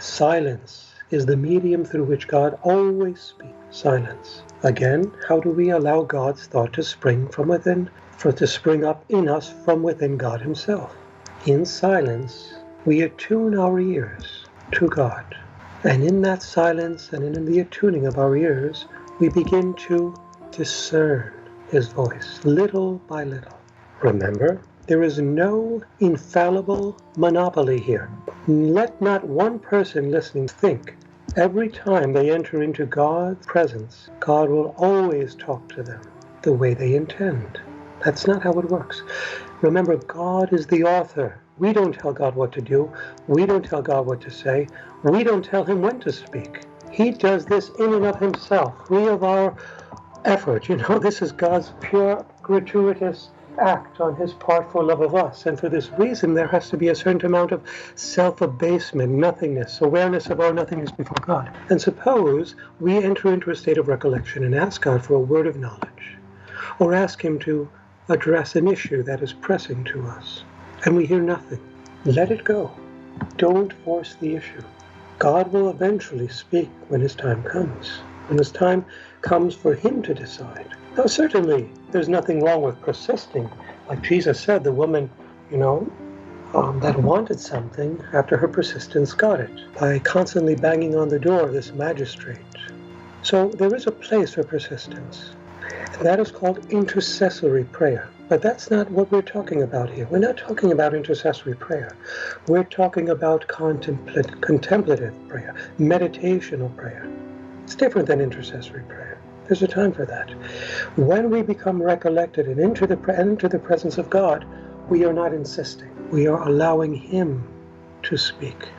Silence is the medium through which God always speaks. Silence. Again, how do we allow God's thought to spring from within, to spring up in us from within God himself? In silence, we attune our ears to God. And in that silence and in the attuning of our ears, we begin to discern his voice, little by little. Remember, there is no infallible monopoly here. Let not one person listening think every time they enter into God's presence, God will always talk to them the way they intend. That's not how it works. Remember, God is the author. We don't tell God what to do. We don't tell God what to say. We don't tell him when to speak. He does this in and of himself, free of our effort. This is God's pure, gratuitous act on his part for love of us. And for this reason, there has to be a certain amount of self-abasement, nothingness, awareness of our nothingness before God. And suppose we enter into a state of recollection and ask God for a word of knowledge, or ask him to address an issue that is pressing to us, and we hear nothing. Let it go. Don't force the issue. God will eventually speak when his time comes. When his time comes for him to decide. Now, certainly, there's nothing wrong with persisting. Like Jesus said, the woman, that wanted something, after her persistence got it, by constantly banging on the door of this magistrate. So there is a place for persistence. And that is called intercessory prayer. But that's not what we're talking about here. We're not talking about intercessory prayer. We're talking about contemplative prayer, meditational prayer. It's different than intercessory prayer. There's a time for that. When we become recollected and enter the presence of God, we are not insisting. We are allowing him to speak.